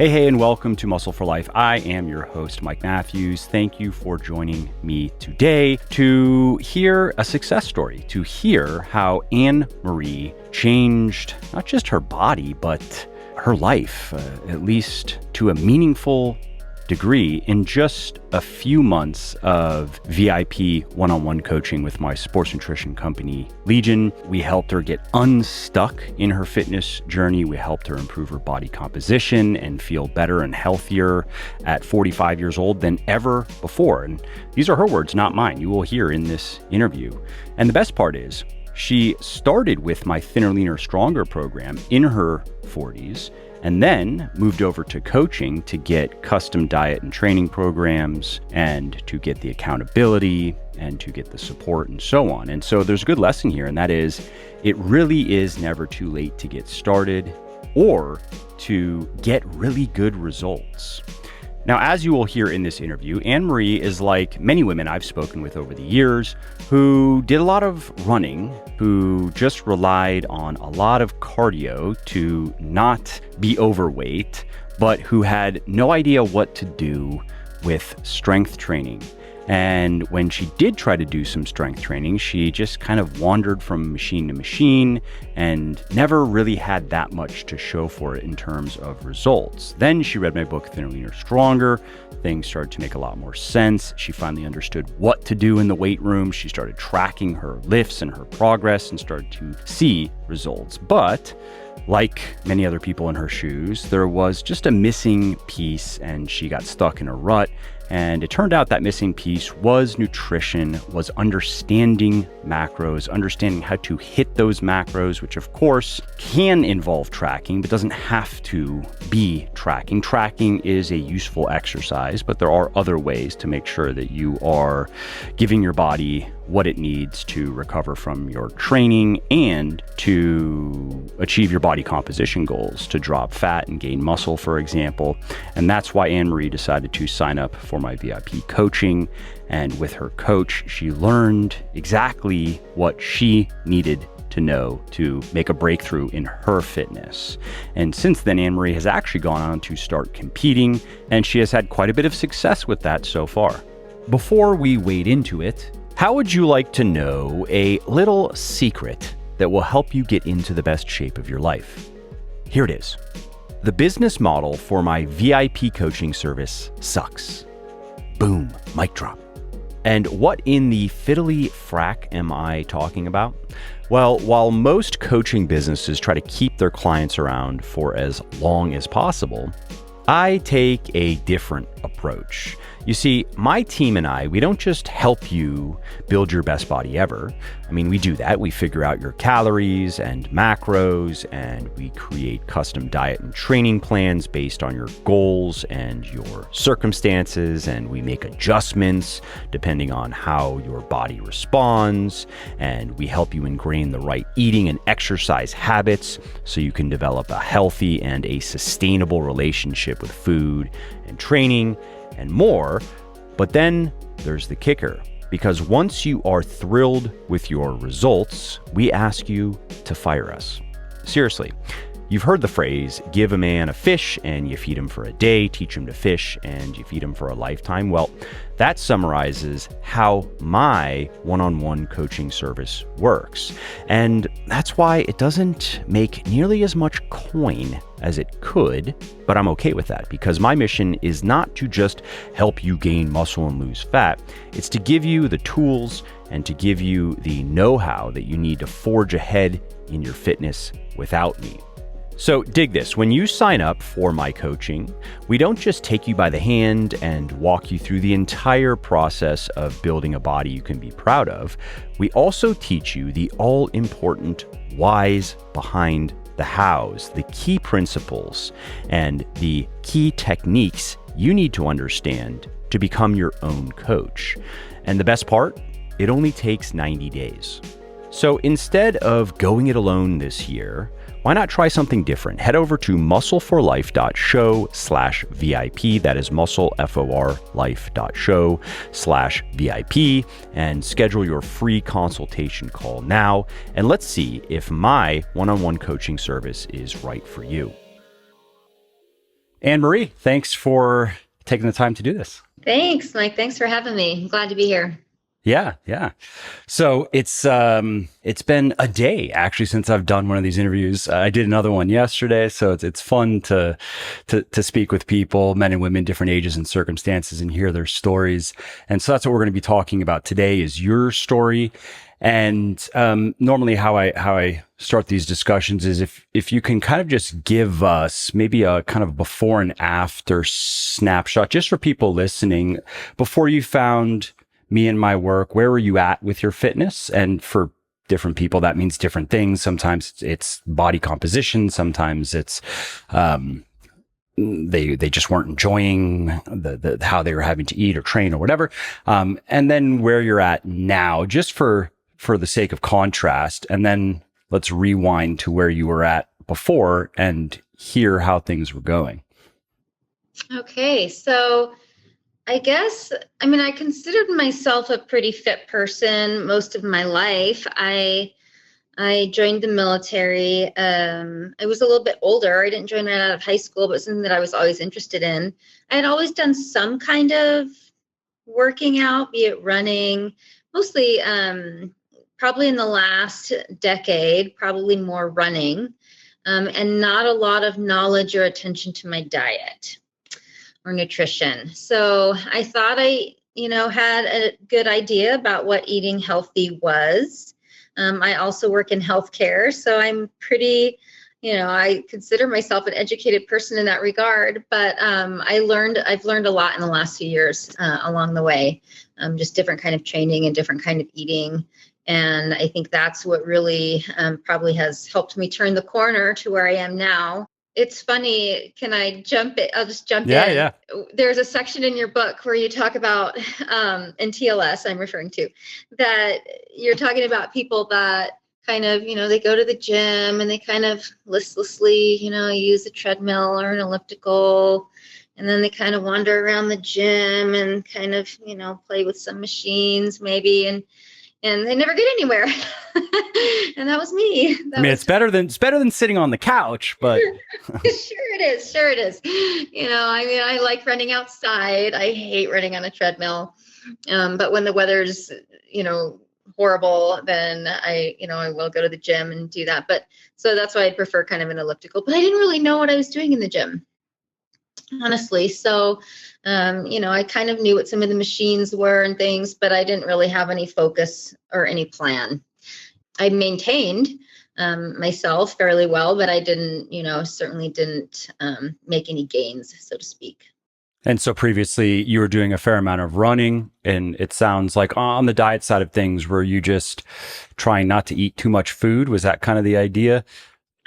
Hey, and welcome to Muscle for Life. I am your host, Mike Matthews. Thank you for joining me today to hear a success story, to hear how Anne-Marie changed not just her body, but her life, at least to a meaningful degree, in just a few months of VIP one-on-one coaching with my sports nutrition company, Legion. We helped her get unstuck in her fitness journey. We helped her improve her body composition and feel better and healthier at 45 years old than ever before. And these are her words, not mine. You will hear in this interview. And the best part is, she started with my Thinner, Leaner, Stronger program in her 40s, and then moved over to coaching to get custom diet and training programs and to get the accountability and to get the support and so on. And so there's a good lesson here, and that is it really is never too late to get started or to get really good results. Now, as you will hear in this interview, Anne-Marie is like many women I've spoken with over the years who did a lot of running, who just relied on a lot of cardio to not be overweight, but who had no idea what to do with strength training. And when she did try to do some strength training, she just kind of wandered from machine to machine and never really had that much to show for it in terms of results. Then she read my book, Thinner, Leaner, Stronger. Things started to make a lot more sense. She finally understood what to do in the weight room. She started tracking her lifts and her progress and started to see results. But like many other people in her shoes, there was just a missing piece and she got stuck in a rut. And it turned out that missing piece was nutrition, was understanding macros, understanding how to hit those macros, which of course can involve tracking, but doesn't have to be tracking. Tracking is a useful exercise, but there are other ways to make sure that you are giving your body what it needs to recover from your training and to achieve your body composition goals, to drop fat and gain muscle, for example. And that's why Anne-Marie decided to sign up for my VIP coaching. And with her coach, she learned exactly what she needed to know to make a breakthrough in her fitness. And since then, Anne-Marie has actually gone on to start competing, and she has had quite a bit of success with that so far. Before we wade into it, how would you like to know a little secret that will help you get into the best shape of your life? Here it is. The business model for my VIP coaching service sucks. Boom, mic drop. And what in the fiddly frack am I talking about? Well, while most coaching businesses try to keep their clients around for as long as possible, I take a different approach. You see, my team and I, we don't just help you build your best body ever. I mean, we do that. We figure out your calories and macros, and we create custom diet and training plans based on your goals and your circumstances, and we make adjustments depending on how your body responds, and we help you ingrain the right eating and exercise habits so you can develop a healthy and a sustainable relationship with food and training and more. But then there's the kicker, because once you are thrilled with your results, we ask you to fire us. Seriously, you've heard the phrase, give a man a fish and you feed him for a day, teach him to fish and you feed him for a lifetime. Well, that summarizes how my one-on-one coaching service works. And that's why it doesn't make nearly as much coin as it could, but I'm okay with that because my mission is not to just help you gain muscle and lose fat. It's to give you the tools and to give you the know-how that you need to forge ahead in your fitness without me. So dig this, when you sign up for my coaching, we don't just take you by the hand and walk you through the entire process of building a body you can be proud of. We also teach you the all-important whys behind the hows, the key principles, and the key techniques you need to understand to become your own coach. And the best part, it only takes 90 days. So instead of going it alone this year, why not try something different? Head over to muscleforlife.show/VIP. That is muscleforlife.show/VIP and schedule your free consultation call now. And let's see if my one-on-one coaching service is right for you. Anne Marie, thanks for taking the time to do this. Thanks, Mike. Thanks for having me. I'm glad to be here. Yeah, yeah. So it's been a day actually since I've done one of these interviews. I did another one yesterday, so it's fun to speak with people, men and women, different ages and circumstances, and hear their stories. And so that's what we're going to be talking about today is your story. And normally how I start these discussions is if you can kind of just give us maybe a kind of before and after snapshot, just for people listening, before you found me and my work, where were you at with your fitness? And for different people, that means different things. Sometimes it's body composition. Sometimes it's, they just weren't enjoying the how they were having to eat or train or whatever. And then where you're at now, just for the sake of contrast. And then let's rewind to where you were at before and hear how things were going. Okay, so I considered myself a pretty fit person most of my life. I joined the military. I was a little bit older. I didn't join right out of high school, but something that I was always interested in. I had always done some kind of working out, be it running, mostly probably in the last decade, probably more running, and not a lot of knowledge or attention to my diet or nutrition. So I thought had a good idea about what eating healthy was. I also work in healthcare, so I'm pretty, I consider myself an educated person in that regard. But I've learned a lot in the last few years along the way, just different kind of training and different kind of eating. And I think that's what really probably has helped me turn the corner to where I am now. It's funny. Can I jump it? I'll just jump in. Yeah. There's a section in your book where you talk about, in TLS, I'm referring to, that you're talking about people that kind of, they go to the gym and they kind of listlessly, use a treadmill or an elliptical. And then they kind of wander around the gym and kind of, play with some machines maybe. And they never get anywhere. And that was me. It's better than sitting on the couch, but Sure it is. I like running outside. I hate running on a treadmill. But when the weather's, horrible, then I will go to the gym and do that. But so that's why I prefer kind of an elliptical. But I didn't really know what I was doing in the gym, honestly. So, I kind of knew what some of the machines were and things, but I didn't really have any focus or any plan. I maintained myself fairly well, but I didn't, certainly didn't make any gains, so to speak. And so previously you were doing a fair amount of running, and it sounds like on the diet side of things, were you just trying not to eat too much food? Was that kind of the idea?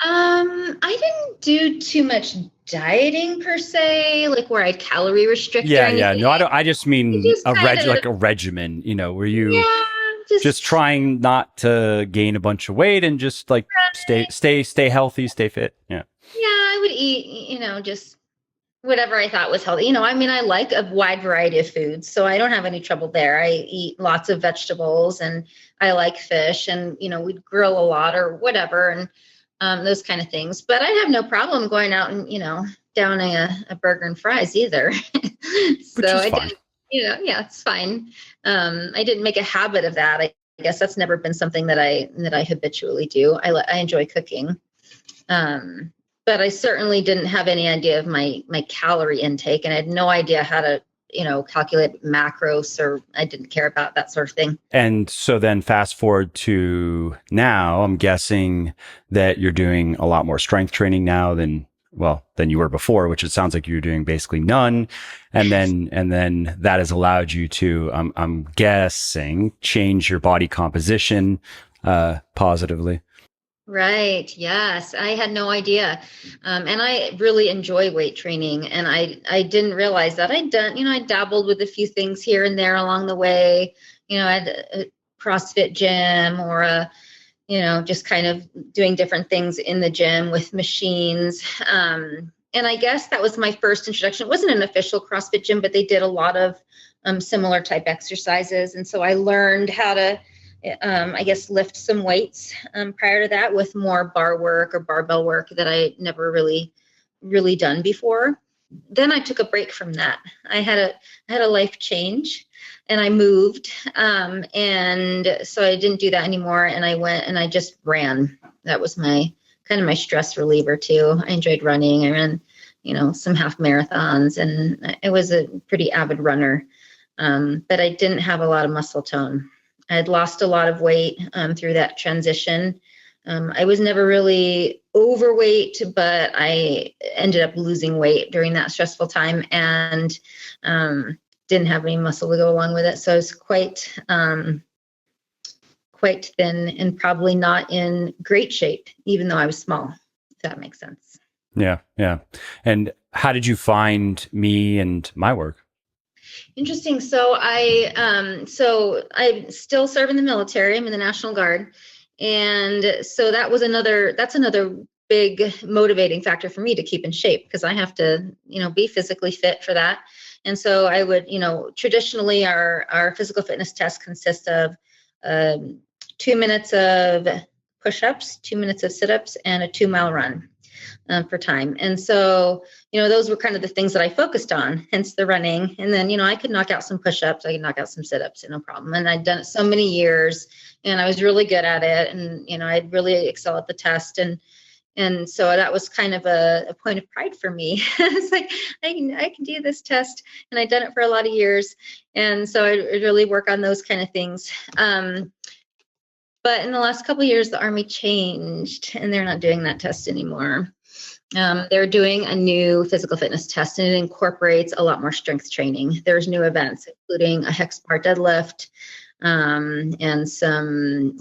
I didn't do too much dieting per se, like where I'd calorie restrict or anything. Yeah. No, I don't. I just mean Just like a regimen. Were you just just trying not to gain a bunch of weight and just like stay healthy, stay fit? Yeah. Yeah, I would eat, just whatever I thought was healthy. I like a wide variety of foods, so I don't have any trouble there. I eat lots of vegetables and I like fish, and, we'd grill a lot or whatever, and those kind of things. But I have no problem going out and, downing a burger and fries either. So I didn't, yeah, it's fine. I didn't make a habit of that. I guess that's never been something that I habitually do. I enjoy cooking. But I certainly didn't have any idea of my calorie intake, and I had no idea how to, calculate macros, or I didn't care about that sort of thing. And so then fast forward to now, I'm guessing that you're doing a lot more strength training now than you were before, which it sounds like you're doing basically none. And then that has allowed you to, I'm guessing, change your body composition, positively. Right. Yes. I had no idea. And I really enjoy weight training. And I didn't realize that I'd done, I dabbled with a few things here and there along the way. I had a CrossFit gym or just kind of doing different things in the gym with machines. And I guess that was my first introduction. It wasn't an official CrossFit gym, but they did a lot of similar type exercises. And so I learned how to lift some weights prior to that, with more bar work or barbell work that I never really done before. then I took a break from that. I had a life change, and I moved, and so I didn't do that anymore. And I went and I just ran. That was my kind of my stress reliever too. I enjoyed running. I ran, some half marathons, and I was a pretty avid runner, but I didn't have a lot of muscle tone. I had lost a lot of weight through that transition. I was never really overweight, but I ended up losing weight during that stressful time, and didn't have any muscle to go along with it. So I was quite thin and probably not in great shape, even though I was small, if that makes sense. Yeah. Yeah. And how did you find me and my work? Interesting. So I still serve in the military. I'm in the National Guard. And so that's another big motivating factor for me to keep in shape, because I have to, be physically fit for that. And so I would, traditionally our physical fitness test consists of 2 minutes of push-ups, 2 minutes of sit-ups, and a 2-mile run per time. And so, those were kind of the things that I focused on, hence the running. And then, I could knock out some push-ups, I could knock out some sit-ups, no problem. And I'd done it so many years, and I was really good at it. And, I'd really excel at the test. And so that was kind of a point of pride for me. It's like, I can do this test, and I'd done it for a lot of years. And so I really work on those kind of things. But in the last couple of years, the Army changed, and they're not doing that test anymore. They're doing a new physical fitness test, and it incorporates a lot more strength training. There's new events, including a hex bar deadlift, and some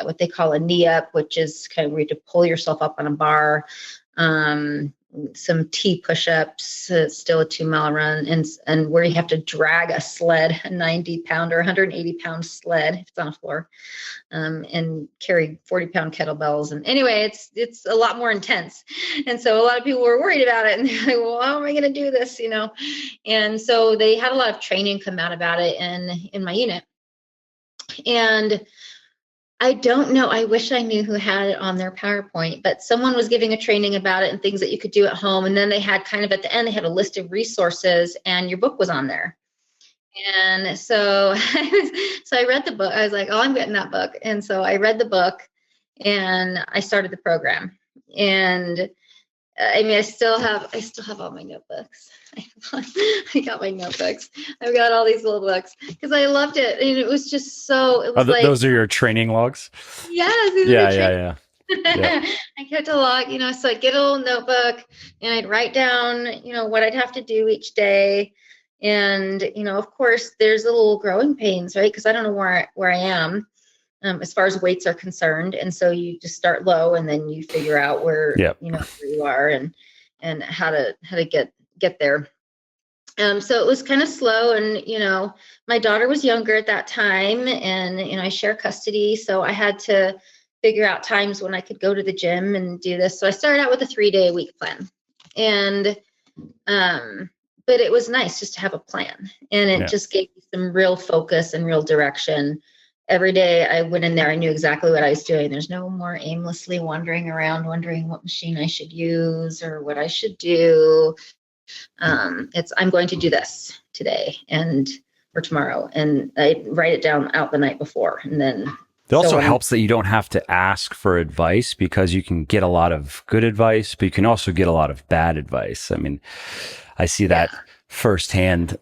what they call a knee up, which is kind of where you have to pull yourself up on a bar. Some T push-ups, still a 2-mile run, and where you have to drag a sled, a 90-pound or 180-pound sled if it's on the floor, and carry 40-pound kettlebells. And anyway, it's a lot more intense. And so a lot of people were worried about it, and they're like, well, how am I going to do this? And so they had a lot of training come out about it in my unit. And I don't know. I wish I knew who had it on their PowerPoint, but someone was giving a training about it and things that you could do at home. And then they had kind of at the end, they had a list of resources, and your book was on there. And so, so I read the book. I was like, oh, I'm getting that book. And so I read the book, and I started the program. And I mean, I still have all my notebooks. I got my notebooks. I've got all these little books because I loved it, and it was just so. It was those are your training logs. Yes. Yeah. I kept a log, so I'd get a little notebook, and I'd write down, what I'd have to do each day, and of course, there's a little growing pains, right? Because I don't know where I am. As far as weights are concerned. And so you just start low, and then you figure out where, where you are and how to get there. So it was kind of slow, and, my daughter was younger at that time, and, I share custody. So I had to figure out times when I could go to the gym and do this. So I started out with a 3-day-a-week plan, and, but it was nice just to have a plan, and it just gave me some real focus and real direction. Every day I went in there, I knew exactly what I was doing. There's no more aimlessly wandering around, wondering what machine I should use or what I should do. I'm going to do this today or tomorrow. And I write it down out the night before. And then it also helps that you don't have to ask for advice, because you can get a lot of good advice, but you can also get a lot of bad advice. I mean, I see that firsthand.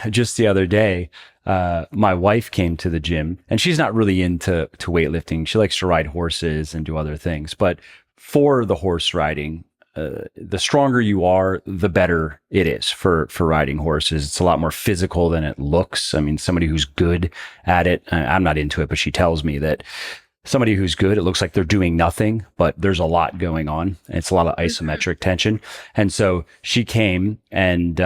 Just the other day, my wife came to the gym, and she's not really into weightlifting. She likes to ride horses and do other things. But for the horse riding, the stronger you are, the better it is for riding horses. It's a lot more physical than it looks. I mean, somebody who's good at it, I'm not into it, but she tells me that somebody who's good, it looks like they're doing nothing, but there's a lot going on. It's a lot of isometric tension. And so she came, and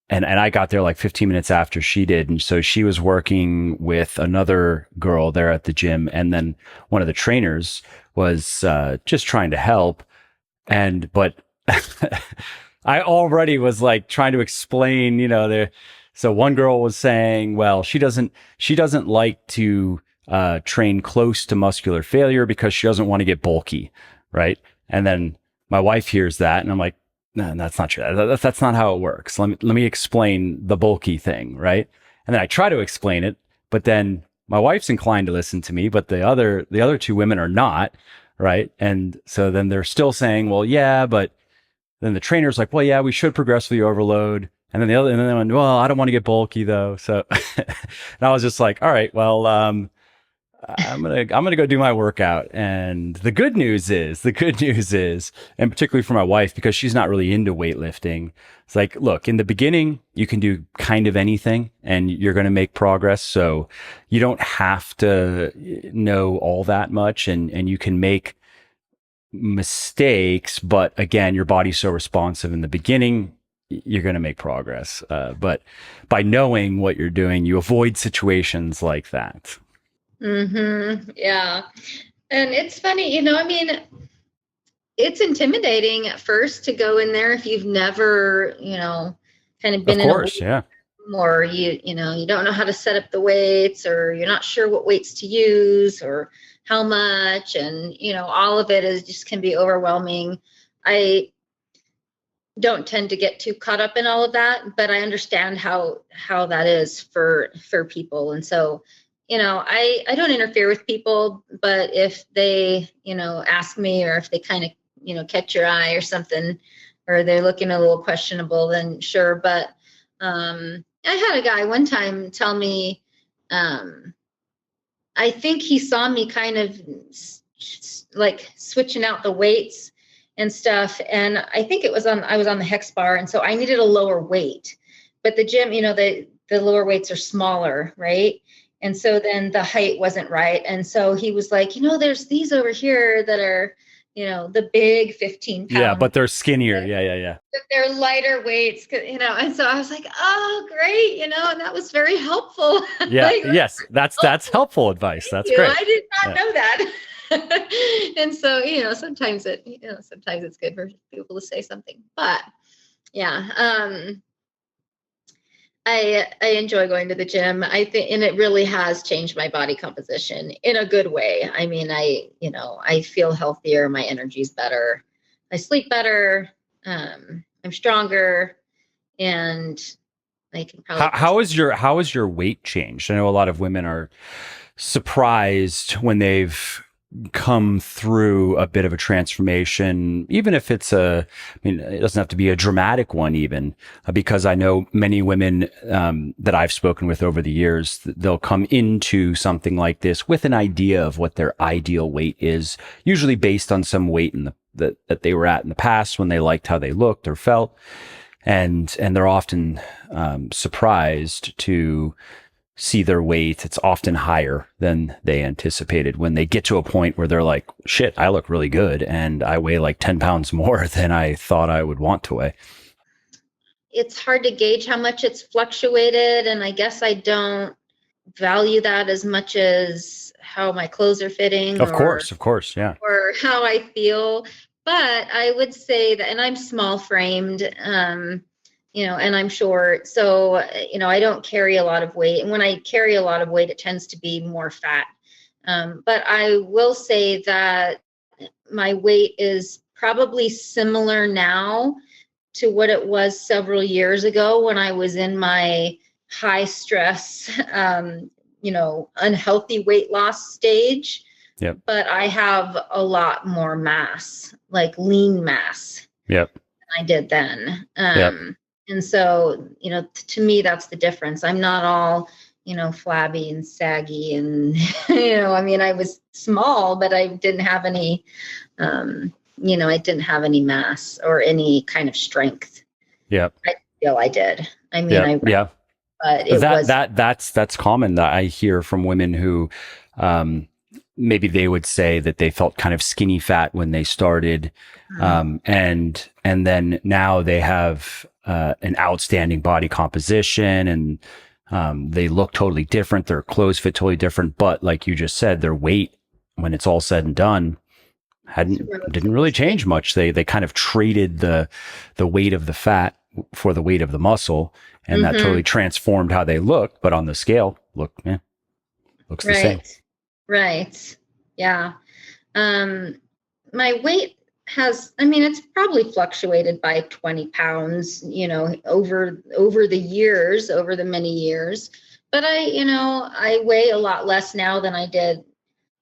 I got there like 15 minutes after she did. And so she was working with another girl there at the gym. And then one of the trainers was just trying to help. But I already was like trying to explain, so one girl was saying, well, she doesn't like to train close to muscular failure because she doesn't want to get bulky. Right. And then my wife hears that, and I'm like, no, that's not true. That's not how it works. Let me explain the bulky thing, right? And then I try to explain it, but then my wife's inclined to listen to me, but the other two women are not, right? And so then they're still saying, well, yeah, but then the trainer's like, well, yeah, we should progressively overload. And then they went, well, I don't want to get bulky though. So, and I was just like, all right, well, I'm gonna go do my workout. And the good news is, and particularly for my wife, because she's not really into weightlifting, it's like, look, in the beginning, you can do kind of anything and you're gonna make progress. So you don't have to know all that much, and you can make mistakes, but again, your body's so responsive in the beginning, you're going to make progress. But by knowing what you're doing, you avoid situations like that. Yeah. And it's funny, I mean, it's intimidating at first to go in there if you've never, kind of Of been in a course, yeah. or you don't know how to set up the weights, or you're not sure what weights to use or how much, and all of it is just can be overwhelming. I don't tend to get too caught up in all of that, but I understand how that is for people. And so I don't interfere with people, but if they ask me, or if they kind of catch your eye or something, or they're looking a little questionable, then sure. But I had a guy one time tell me, I think he saw me kind of like switching out the weights and stuff. And I think I was on the hex bar. And so I needed a lower weight, but the gym, the lower weights are smaller, right? And so then the height wasn't right. And so he was like, there's these over here that are, the big 15 pound. Yeah, but they're skinnier. Yeah. They're lighter weights, and so I was like, oh, great, and that was very helpful. Yeah, Like, yes, that's helpful advice. That's great. I did not know that. And so, sometimes it's good for people to say something, but yeah, I enjoy going to the gym. I think, and it really has changed my body composition in a good way. I mean, I feel healthier. My energy's better. I sleep better. I'm stronger, and I can probably. How is your weight changed? I know a lot of women are surprised when they've come through a bit of a transformation, even if it doesn't have to be a dramatic one, even because I know many women that I've spoken with over the years, they'll come into something like this with an idea of what their ideal weight is, usually based on some weight that they were at in the past when they liked how they looked or felt. And they're often surprised to see their weight. It's often higher than they anticipated when they get to a point where they're like, shit, I look really good and I weigh like 10 pounds more than I thought I would want to weigh. It's hard to gauge how much it's fluctuated, and I guess I don't value that as much as how my clothes are fitting. Of course, yeah. Or how I feel. But I would say that, and I'm small framed, and I'm short. So, I don't carry a lot of weight. And when I carry a lot of weight, it tends to be more fat. But I will say that my weight is probably similar now to what it was several years ago when I was in my high stress, unhealthy weight loss stage. Yep. But I have a lot more mass, like lean mass. Yep. Than I did then. Yep. And so, to me, that's the difference. I'm not all, flabby and saggy and, I was small, but I didn't have any, I didn't have any mass or any kind of strength. Yep. I feel I did. I mean, yeah. But it that's common that I hear from women who, maybe they would say that they felt kind of skinny fat when they started. And then now they have, an outstanding body composition, and they look totally different. Their clothes fit totally different. But like you just said, their weight, when it's all said and done, didn't really change much. They kind of traded the weight of the fat for the weight of the muscle, and that totally transformed how they look. But on the scale, looks the same. Right. Yeah. My weight I mean, it's probably fluctuated by 20 pounds, over the years, over the many years. But I weigh a lot less now than I did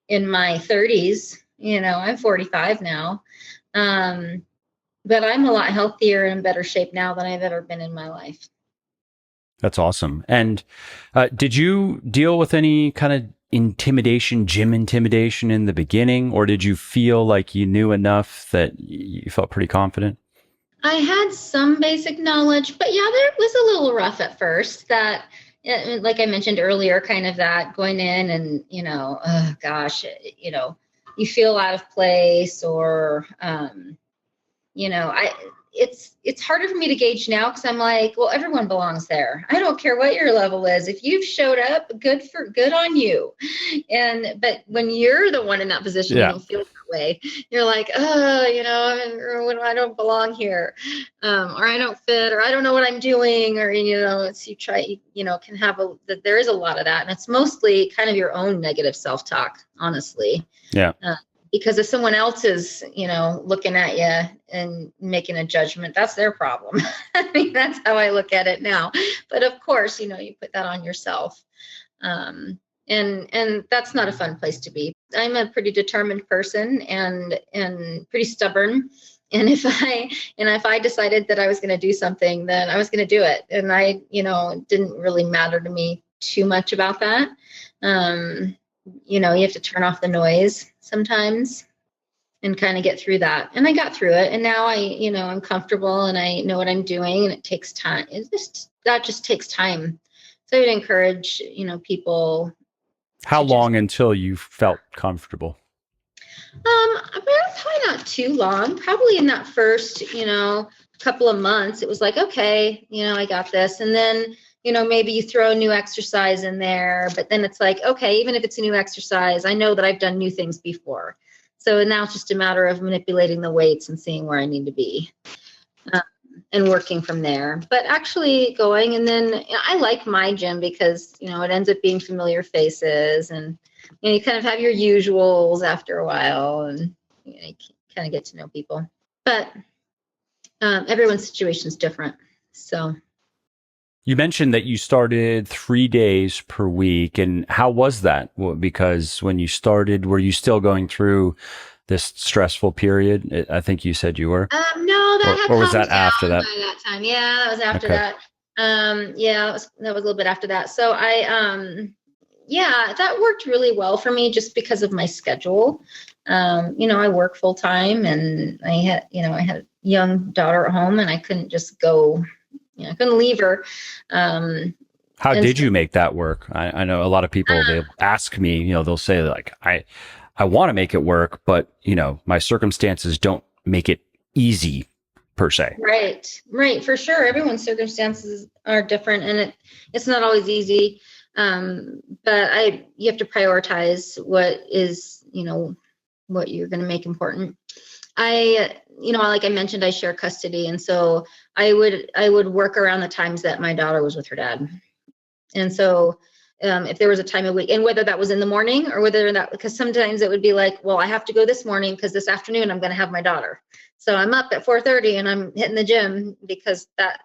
in my 30s. I'm 45 now. But I'm a lot healthier and in better shape now than I've ever been in my life. That's awesome. And did you deal with any kind of intimidation, gym intimidation in the beginning, or did you feel like you knew enough that you felt pretty confident? I had some basic knowledge, but yeah, there was a little rough at first. That, like I mentioned earlier, kind of that going in and, oh gosh, you feel out of place, or I it's harder for me to gauge now because I'm like, well, everyone belongs there. I don't care what your level is. If you've showed up, good on you. But when you're the one in that position, you Yeah. don't feel that way. You're like, oh, I don't belong here, or I don't fit, or I don't know what I'm doing, or it's you try, can have there is a lot of that, and it's mostly kind of your own negative self-talk, honestly. Yeah. Because if someone else is, looking at you and making a judgment, that's their problem. I mean, that's how I look at it now. But of course, you put that on yourself. And that's not a fun place to be. I'm a pretty determined person and pretty stubborn. And if I decided that I was going to do something, then I was going to do it. And it didn't really matter to me too much about that. You have to turn off the noise sometimes and kind of get through that. And I got through it. And now I'm comfortable and I know what I'm doing, and it takes time. That just takes time. So I would encourage, people. How long until you felt comfortable? Probably not too long. Probably in that first, couple of months, it was like, okay, I got this. And then, maybe you throw a new exercise in there, but then it's like, okay, even if it's a new exercise, I know that I've done new things before. So now it's just a matter of manipulating the weights and seeing where I need to be, and working from there. But actually going, and then I like my gym because, it ends up being familiar faces, and you kind of have your usuals after a while, and you kind of get to know people. But everyone's situation is different. So. You mentioned that you started 3 days per week. And how was that? Well, because when you started, were you still going through this stressful period? I think you said you were. No, that had or was that after that? by that time. Yeah, that was after Okay. that. Yeah, that was a little bit after that. So yeah, that worked really well for me just because of my schedule. I work full time, and I had a young daughter at home, and I couldn't just go. I couldn't leave her. How did you make that work? I know a lot of people, they ask me, they'll say like, I want to make it work, but my circumstances don't make it easy per se. Right. For sure. Everyone's circumstances are different, and it's not always easy. But you have to prioritize what is, what you're going to make important. Like I mentioned, I share custody. And so I would work around the times that my daughter was with her dad. And so if there was a time of week, and whether that was in the morning or because sometimes it would be like, well, I have to go this morning because this afternoon I'm going to have my daughter. So I'm up at 4:30 and I'm hitting the gym because that's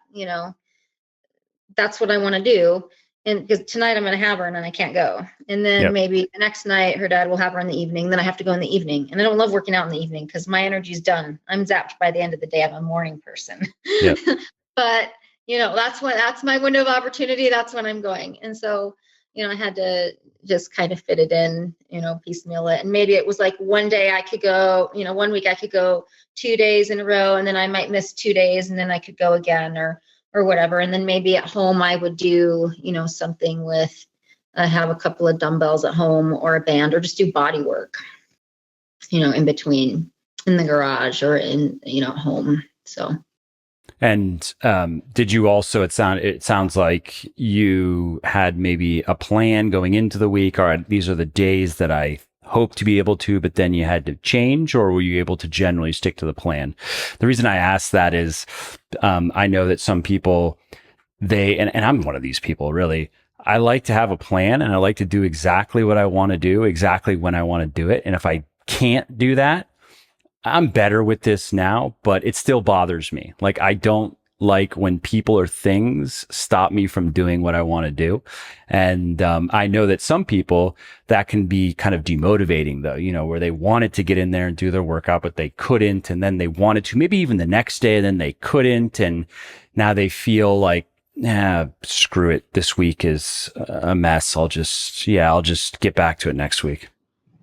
what I want to do. And because tonight I'm going to have her and then I can't go. And then maybe the next night her dad will have her in the evening. Then I have to go in the evening. And I don't love working out in the evening because my energy's done. I'm zapped by the end of the day. I'm a morning person. Yep. But, that's my window of opportunity. That's when I'm going. And so, I had to just kind of fit it in, piecemeal it. And maybe it was like one day I could go, 1 week I could go 2 days in a row, and then I might miss 2 days and then I could go again or whatever. And then maybe at home I would do, something with, have a couple of dumbbells at home or a band, or just do body work, in between, in the garage or in, at home. So. And did you also, it sounds like you had maybe a plan going into the week, or these are the days that I hope to be able to, but then you had to change, or were you able to generally stick to the plan? The reason I ask that is I know that some people, and I'm one of these people, really. I like to have a plan, and I like to do exactly what I want to do, exactly when I want to do it. And if I can't do that, I'm better with this now, but it still bothers me. Like, I don't like when people or things stop me from doing what I want to do. And I know that some people, that can be kind of demotivating though, where they wanted to get in there and do their workout, but they couldn't. And then they wanted to maybe even the next day, and then they couldn't. And now they feel like, screw it. This week is a mess. I'll just get back to it next week.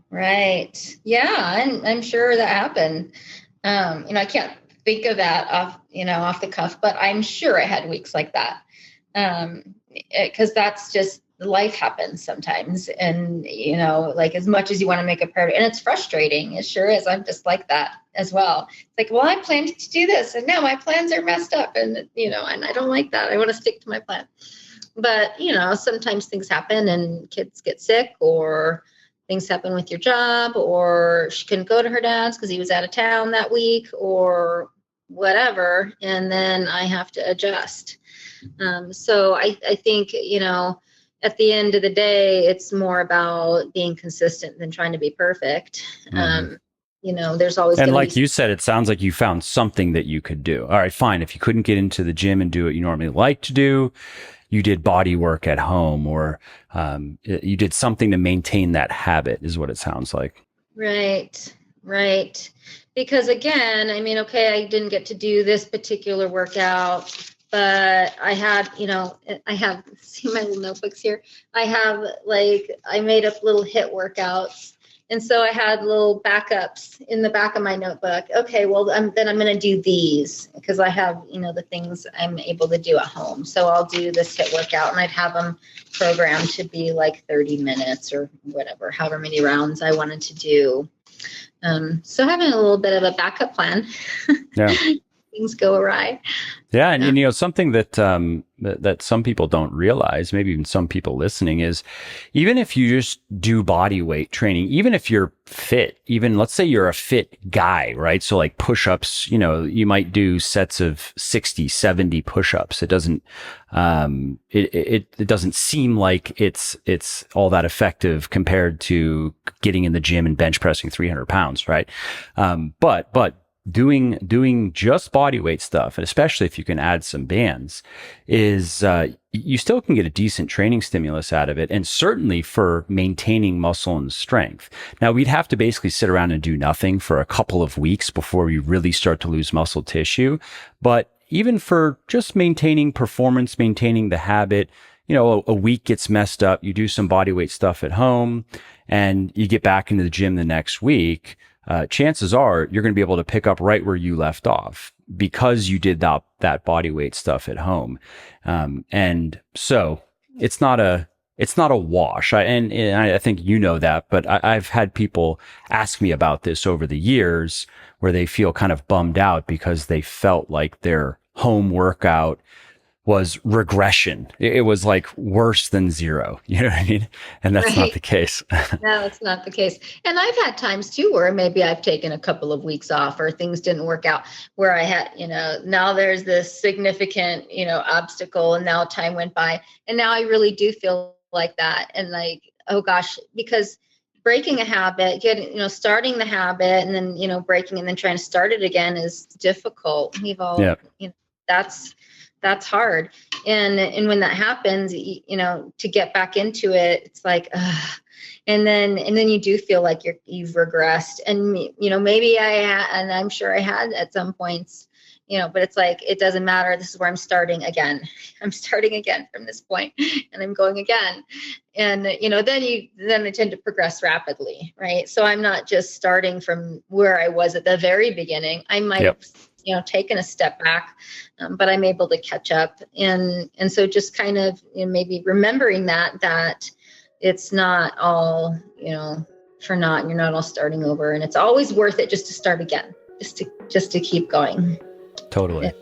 Right. Yeah. And I'm sure that happened. I can't think of that off the cuff, but I'm sure I had weeks like that. Cause that's just life happens sometimes. And, like as much as you want to make a priority, and it's frustrating. It sure is. I'm just like that as well. It's like, well, I planned to do this and now my plans are messed up, and, and I don't like that. I want to stick to my plan, but, sometimes things happen and kids get sick, or things happen with your job, or she couldn't go to her dad's because he was out of town that week, or whatever. And then I have to adjust. So I think, at the end of the day, it's more about being consistent than trying to be perfect. There's always, and like you said, it sounds like you found something that you could do. All right, fine. If you couldn't get into the gym and do what you normally like to do, you did body work at home, or you did something to maintain that habit, is what it sounds like. Right. Because again, I didn't get to do this particular workout, but I had, see my little notebooks here. I made up little HIIT workouts. And so I had little backups in the back of my notebook. Okay, well, then I'm going to do these because I have, the things I'm able to do at home. So I'll do this HIIT workout, and I'd have them programmed to be like 30 minutes or whatever, however many rounds I wanted to do. So having a little bit of a backup plan. Yeah. Things go awry. Yeah. And, something that that some people don't realize, maybe even some people listening, is even if you just do body weight training, even if you're fit, even let's say you're a fit guy, right? So like push-ups, you might do sets of 60, 70 push-ups. It doesn't, it doesn't seem like it's all that effective compared to getting in the gym and bench pressing 300 pounds, right? But doing just body weight stuff, and especially if you can add some bands, is you still can get a decent training stimulus out of it, and certainly for maintaining muscle and strength. Now, we'd have to basically sit around and do nothing for a couple of weeks before we really start to lose muscle tissue. But even for just maintaining performance, maintaining the habit, a week gets messed up, you do some body weight stuff at home, and you get back into the gym the next week. Chances are you're going to be able to pick up right where you left off because you did that body weight stuff at home. And so it's not a wash. I think that, but I've had people ask me about this over the years where they feel kind of bummed out because they felt like their home workout was regression. It was like worse than zero. You know what I mean? And that's not the case. No, it's not the case. And I've had times too where maybe I've taken a couple of weeks off or things didn't work out, where I had, now there's this significant, obstacle, and now time went by. And now I really do feel like that. And like, oh gosh, because breaking a habit, starting the habit and then, breaking and then trying to start it again is difficult. We've all, that's hard. And when that happens, to get back into it, it's like, and then you do feel like you've regressed. And, maybe and I'm sure I had at some points, but it's like, it doesn't matter. This is where I'm starting again. I'm starting again from this point, and I'm going again. And, then I tend to progress rapidly. Right. So I'm not just starting from where I was at the very beginning. I might have, taken a step back, but I'm able to catch up. And so just kind of, maybe remembering that it's not all, for naught, and you're not all starting over, and it's always worth it just to start again, just to keep going. Totally.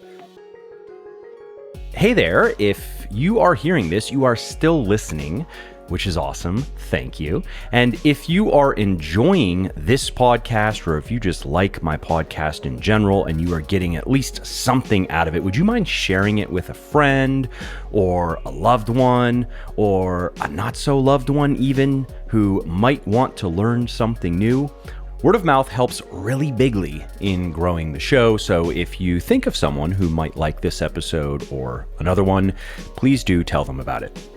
Hey there. If you are hearing this, you are still listening, which is awesome. Thank you. And if you are enjoying this podcast, or if you just like my podcast in general and you are getting at least something out of it, would you mind sharing it with a friend or a loved one or a not so loved one even, who might want to learn something new? Word of mouth helps really bigly in growing the show, so if you think of someone who might like this episode or another one, please do tell them about it.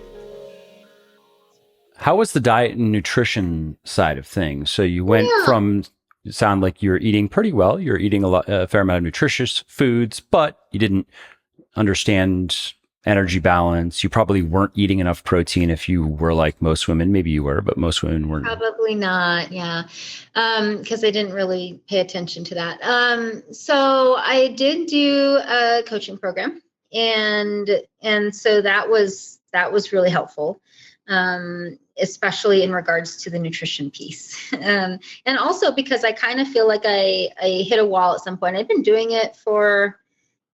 How was the diet and nutrition side of things? So you went from, it sound like you're eating pretty well, you're eating a fair amount of nutritious foods, but you didn't understand energy balance. You probably weren't eating enough protein if you were like most women. Maybe you were, but most women weren't. Probably not. Yeah. Because I didn't really pay attention to that. So I did do a coaching program, and so that was really helpful. Especially in regards to the nutrition piece. And also because I kind of feel like I hit a wall at some point. I've been doing it for,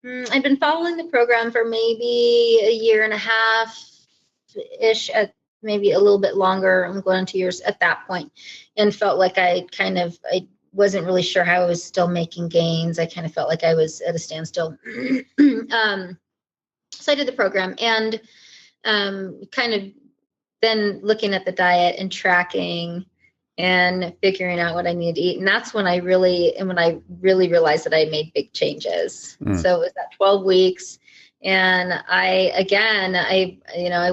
I've been following the program for maybe a year and a half-ish, at maybe a little bit longer. I'm going on 2 years at that point, and felt like I wasn't really sure how I was still making gains. I kind of felt like I was at a standstill. So I did the program, and kind of then looking at the diet and tracking and figuring out what I needed to eat. And that's when I really realized that I made big changes. So it was that 12 weeks. And I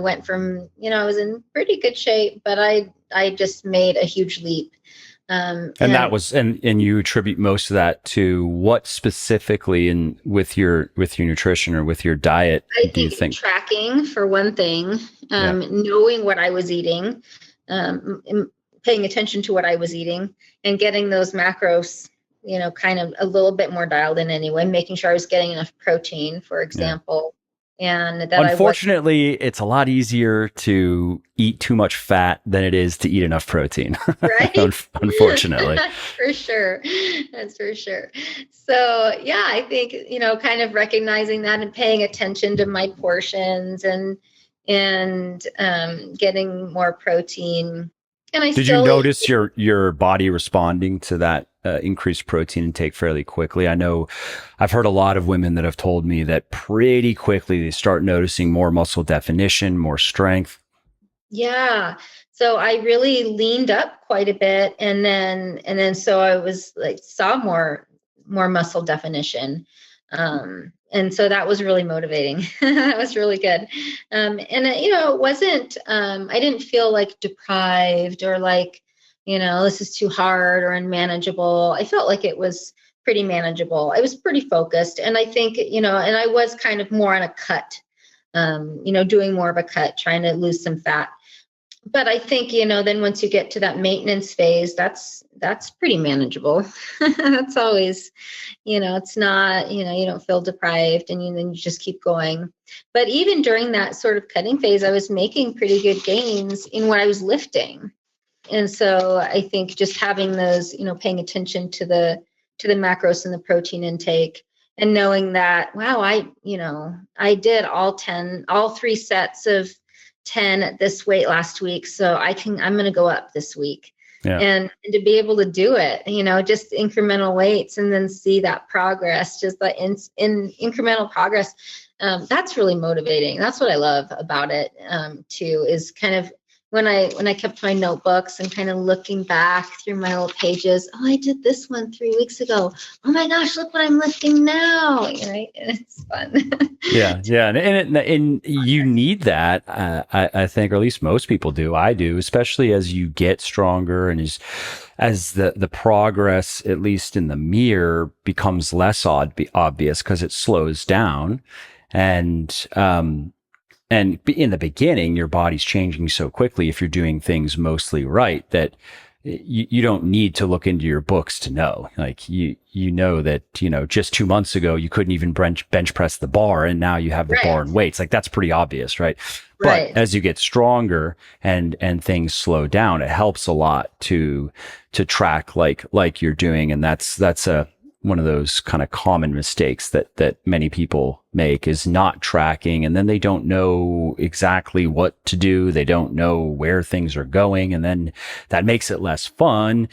went from, I was in pretty good shape, but I just made a huge leap. And that was, and you attribute most of that to what specifically with your nutrition or with your diet? Do you think tracking, for one thing, knowing what I was eating, paying attention to what I was eating, and getting those macros, kind of a little bit more dialed in anyway, making sure I was getting enough protein, for example. And that unfortunately, it's a lot easier to eat too much fat than it is to eat enough protein. Right? Unfortunately. That's for sure. So yeah, I think, kind of recognizing that and paying attention to my portions and getting more protein. And did you notice your body responding to that increased protein intake fairly quickly? I know I've heard a lot of women that have told me that pretty quickly they start noticing more muscle definition, more strength. Yeah. So I really leaned up quite a bit, and then so I was saw more muscle definition. And so that was really motivating. That was really good. It wasn't, I didn't feel like deprived or like, this is too hard or unmanageable. I felt like it was pretty manageable. I was pretty focused. And I think, and I was kind of more on a cut, doing more of a cut, trying to lose some fat. But I think, then once you get to that maintenance phase, that's pretty manageable. That's always, it's not, you don't feel deprived, and then you just keep going. But even during that sort of cutting phase, I was making pretty good gains in what I was lifting. And so I think just having those, paying attention to the macros and the protein intake, and knowing that, wow, I did all 3 sets of 10 at this weight last week. So I'm going to go up this week. Yeah. And to be able to do it, just incremental weights, and then see that progress, just that in incremental progress. That's really motivating. That's what I love about it, too, is kind of when I kept my notebooks and kind of looking back through my little pages. Oh, I did this one 3 weeks ago. Oh my gosh, look what I'm lifting now. Right? And it's fun. Yeah. And you need that. I think, or at least most people do. I do, especially as you get stronger and as the progress, at least in the mirror, becomes less obvious because it slows down. And in the beginning, your body's changing so quickly if you're doing things mostly right that you don't need to look into your books to know. Like you know that, just 2 months ago, you couldn't even bench press the bar, and now you have the bar and weights. Like that's pretty obvious, right? But as you get stronger and things slow down, it helps a lot to track like you're doing. And that's one of those kind of common mistakes that many people make, is not tracking. And then they don't know exactly what to do. They don't know where things are going. And then that makes it less fun.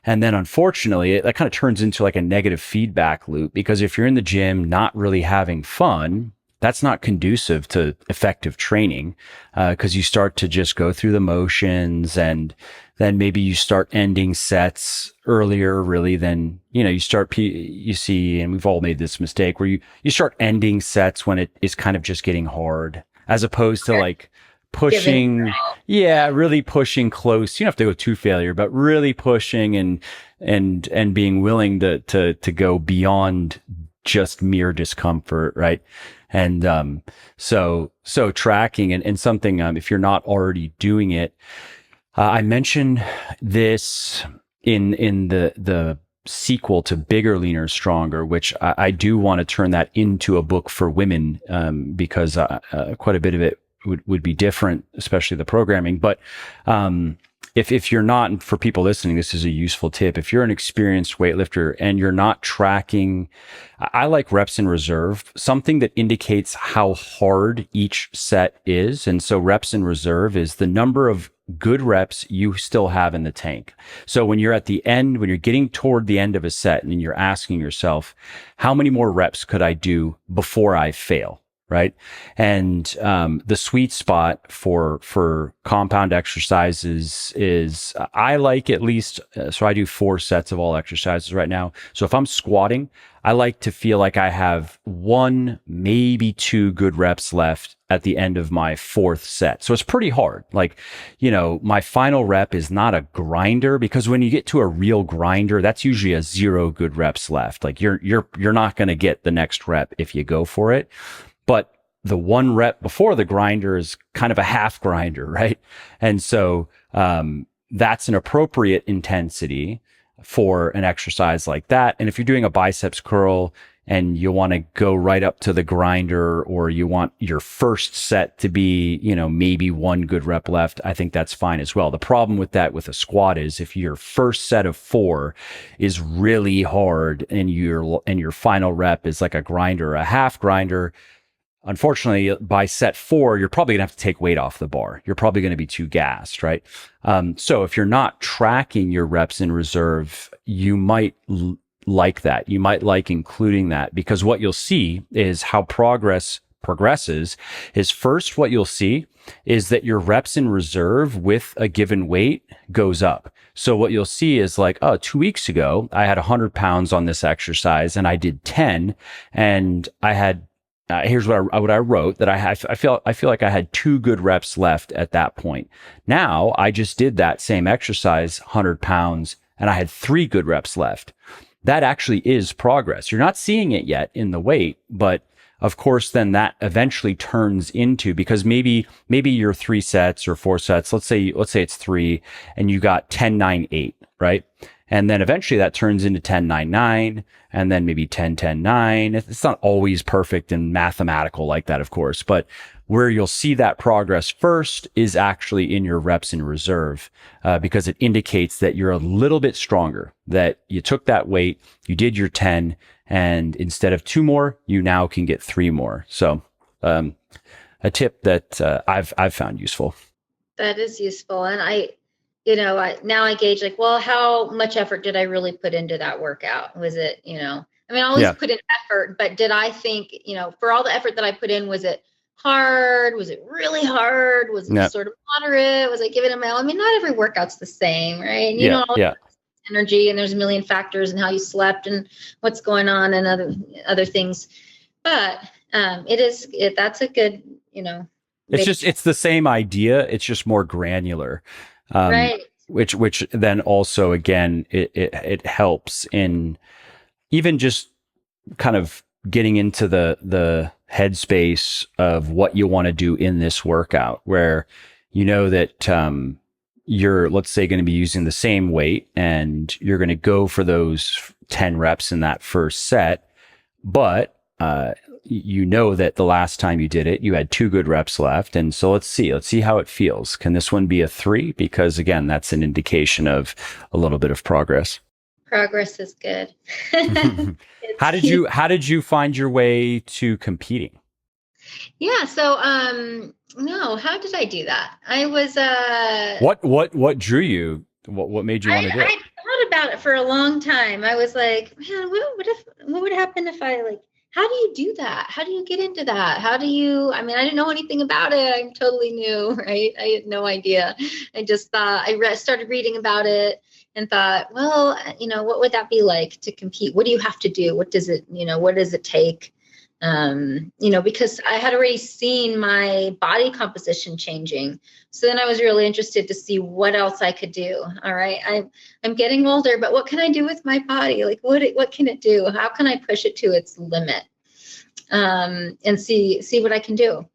And then unfortunately, that kind of turns into like a negative feedback loop, because if you're in the gym not really having fun, that's not conducive to effective training, because you start to just go through the motions and then maybe you start ending sets earlier, really, than, you see, and we've all made this mistake where you start ending sets when it is kind of just getting hard, as opposed to like Giving. pushing, yeah, really pushing close. You don't have to go to failure, but really pushing and being willing to go beyond just mere discomfort, right? And so tracking and something, if you're not already doing it, I mentioned this in the sequel to Bigger, Leaner, Stronger, which I do want to turn that into a book for women, because quite a bit of it would be different, especially the programming. But if you're not, and for people listening, this is a useful tip. If you're an experienced weightlifter and you're not tracking, I like reps in reserve, something that indicates how hard each set is. And so reps in reserve is the number of good reps you still have in the tank. So when you're at the end, when you're getting toward the end of a set and you're asking yourself, how many more reps could I do before I fail? Right. And the sweet spot for compound exercises is, I like at least, so I do 4 sets of all exercises right now. So if I'm squatting, I like to feel like I have 1, maybe 2 good reps left at the end of my 4th set. So it's pretty hard. Like, my final rep is not a grinder, because when you get to a real grinder, that's usually a 0 good reps left. Like you're not going to get the next rep if you go for it. But the 1 rep before the grinder is kind of a half grinder, right? And so that's an appropriate intensity for an exercise like that. And if you're doing a biceps curl and you want to go right up to the grinder, or you want your first set to be, maybe 1 good rep left, I think that's fine as well. The problem with that with a squat is if your first set of 4 is really hard and your final rep is like a grinder, a half grinder, unfortunately, by set 4, you're probably gonna have to take weight off the bar. You're probably going to be too gassed, right? So if you're not tracking your reps in reserve, you might like that. You might like including that, because what you'll see is how progresses is, first, what you'll see is that your reps in reserve with a given weight goes up. So what you'll see is like, 2 weeks ago, I had 100 pounds on this exercise and I did 10, and I had here's what I wrote, that I feel like I had 2 good reps left at that point. Now I just did that same exercise, 100 pounds, and I had 3 good reps left. That actually is progress. You're not seeing it yet in the weight, but of course, then that eventually turns into, because maybe your 3 sets or 4 sets, let's say it's 3 and you got 10, 9, 8, right? And then eventually that turns into 10, 9, 9, and then maybe 10, 10, 9. It's not always perfect and mathematical like that, of course, but where you'll see that progress first is actually in your reps in reserve, because it indicates that you're a little bit stronger, that you took that weight, you did your 10, and instead of 2 more, you now can get 3 more. So, a tip that I've found useful. That is useful. And now I gauge, like, well, how much effort did I really put into that workout? Was it, I always put in effort, but did I think, for all the effort that I put in, was it hard? Was it really hard? Was it sort of moderate? Was I giving it my all? Not every workout's the same, right? And energy, and there's a million factors, and how you slept and what's going on and other things. But that's a good, it's the same idea. It's just more granular. Right. Which then also, again, it helps in even just kind of getting into the headspace of what you want to do in this workout, where that you're, let's say, going to be using the same weight and you're going to go for those 10 reps in that first set, but that the last time you did it, you had 2 good reps left. And so let's see how it feels. Can this one be a 3? Because again, that's an indication of a little bit of progress. Progress is good. How did you find your way to competing? Yeah. So, no, how did I do that? I was, what drew you? What made you want to do it? I thought about it for a long time. I was like, man, what would happen if I how do you do that? How do you get into that? How do you, I mean, I didn't know anything about it. I'm totally new, right? I had no idea. I just thought, started reading about it and thought, well, what would that be like to compete? What do you have to do? What does it take? Because I had already seen my body composition changing. So then I was really interested to see what else I could do. All right. I'm getting older, but what can I do with my body? Like what can it do? How can I push it to its limit? And see what I can do.